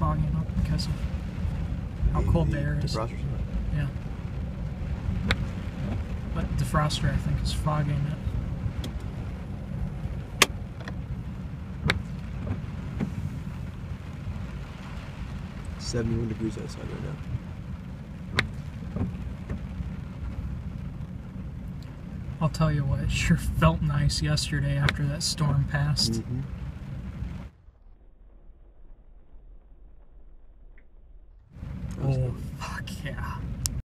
fogging up because of how cold the air is. Defroster's not. Yeah. But defroster, I think, is fogging it. It's 71 degrees outside right now. I'll tell you what, it sure felt nice yesterday after that storm passed. Mm-hmm.